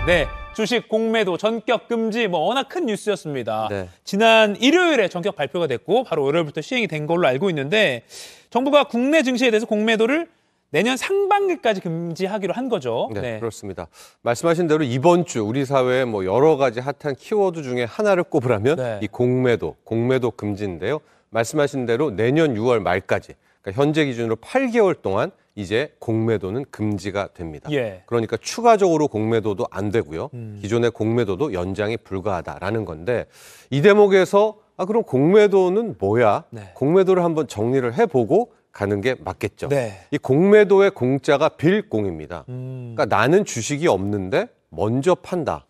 네, 주식 공매도 전격 금지 워낙 큰 뉴스였습니다. 네. 지난 일요일에 전격 발표가 됐고 바로 월요일부터 시행이 된 걸로 알고 있는데 정부가 국내 증시에 대해서 공매도를 내년 상반기까지 금지하기로 한 거죠. 네, 그렇습니다. 말씀하신 대로 이번 주 우리 사회에 여러 가지 핫한 키워드 중에 하나를 꼽으라면 이 공매도 금지인데요. 말씀하신 대로 내년 6월 말까지, 그러니까 현재 기준으로 8개월 동안 이제 공매도는 금지가 됩니다. 그러니까 추가적으로 공매도도 안 되고요. 기존의 공매도도 연장이 불가하다라는 건데 이 대목에서 그럼 공매도는 뭐야? 공매도를 한번 정리를 해보고 가는 게 맞겠죠. 이 공매도의 공자가 빌공입니다. 그러니까 나는 주식이 없는데 먼저 판다.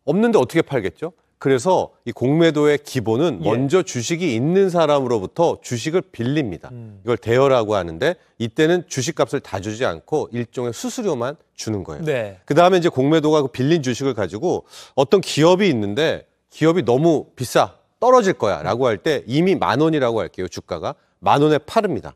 없는데 어떻게 팔겠죠? 그래서 이 공매도의 기본은 먼저 주식이 있는 사람으로부터 주식을 빌립니다. 이걸 대여라고 하는데 이때는 주식값을 다 주지 않고 일종의 수수료만 주는 거예요. 그다음에 이제 공매도가 그 빌린 주식을 가지고 어떤 기업이 있는데 기업이 너무 비싸, 떨어질 거야 라고 할 때 이미 10,000원이라고 할게요. 주가가 10,000원에 팔습니다.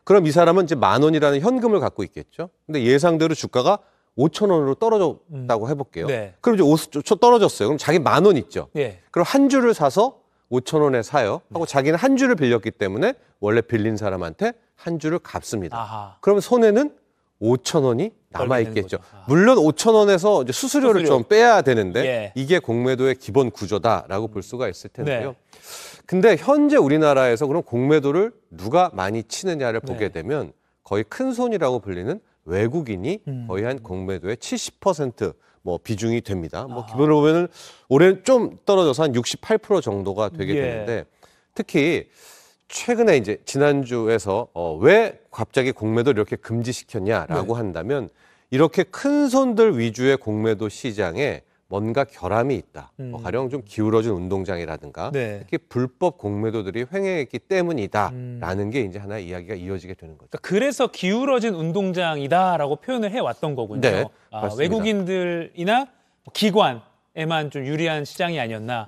그럼 이 사람은 이제 10,000원이라는 현금을 갖고 있겠죠. 근데 예상대로 주가가 5,000원으로 떨어졌다고 해볼게요. 그럼 이제 5초 떨어졌어요. 그럼 자기 10,000원 있죠. 그럼 한 주를 사서 5,000원에 사요. 하고 자기는 한 주를 빌렸기 때문에 원래 빌린 사람한테 한 주를 갚습니다. 그러면 손해는 5,000원이 남아있겠죠. 물론 5,000원에서 이제 수수료를 좀 빼야 되는데 이게 공매도의 기본 구조다라고 볼 수가 있을 텐데요. 근데 현재 우리나라에서 그럼 공매도를 누가 많이 치느냐를 보게 되면 거의 큰 손이라고 불리는 외국인이 거의 한 공매도의 70% 비중이 됩니다. 기본으로 보면은 올해 좀 떨어져서 한 68% 정도가 되게 되는데 특히 최근에 이제 지난주에서 왜 갑자기 공매도를 이렇게 금지시켰냐라고 한다면 이렇게 큰 손들 위주의 공매도 시장에 뭔가 결함이 있다. 가령 좀 기울어진 운동장이라든가 특히 불법 공매도들이 횡행했기 때문이다라는 게 이제 하나의 이야기가 이어지게 되는 거죠. 그래서 기울어진 운동장이다라고 표현을 해왔던 거군요. 외국인들이나 기관에만 좀 유리한 시장이 아니었나.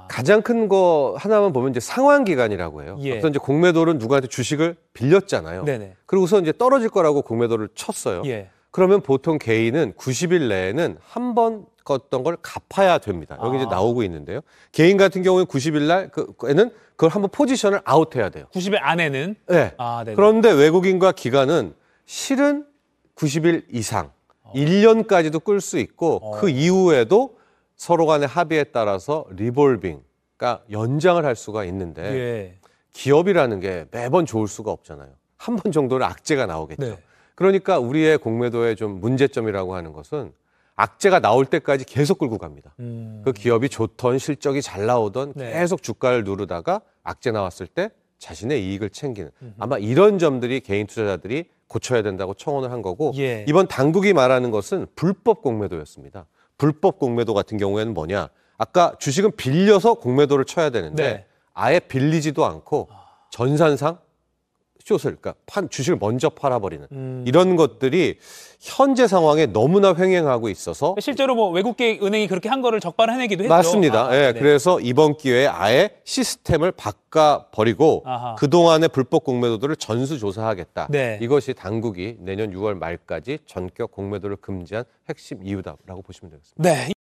가장 큰 거 하나만 보면 이제 상환기간이라고 해요. 앞서 이제 공매도를 누구한테 주식을 빌렸잖아요. 그리고서 이제 떨어질 거라고 공매도를 쳤어요. 그러면 보통 개인은 90일 내에는 한 번 껐던 걸 갚아야 됩니다. 여기 이제 나오고 있는데요. 개인 같은 경우에 90일 날에는 그걸 한번 포지션을 아웃해야 돼요. 90일 안에는? 그런데 외국인과 기관은 실은 90일 이상, 1년까지도 끌 수 있고 그 이후에도 서로 간의 합의에 따라서 리볼빙, 그러니까 연장을 할 수가 있는데 기업이라는 게 매번 좋을 수가 없잖아요. 한 번 정도는 악재가 나오겠죠. 그러니까 우리의 공매도의 좀 문제점이라고 하는 것은 악재가 나올 때까지 계속 끌고 갑니다. 그 기업이 좋던 실적이 잘 나오던 계속 주가를 누르다가 악재 나왔을 때 자신의 이익을 챙기는 아마 이런 점들이 개인 투자자들이 고쳐야 된다고 청원을 한 거고 이번 당국이 말하는 것은 불법 공매도였습니다. 불법 공매도 같은 경우에는 뭐냐? 아까 주식은 빌려서 공매도를 쳐야 되는데 아예 빌리지도 않고 전산상 숏을, 그러니까 주식을 먼저 팔아버리는 이런 것들이 현재 상황에 너무나 횡행하고 있어서 실제로 외국계 은행이 그렇게 한 거를 적발해내기도 했죠. 맞습니다. 그래서 이번 기회에 아예 시스템을 바꿔버리고 그동안의 불법 공매도들을 전수조사하겠다. 이것이 당국이 내년 6월 말까지 전격 공매도를 금지한 핵심 이유다라고 보시면 되겠습니다.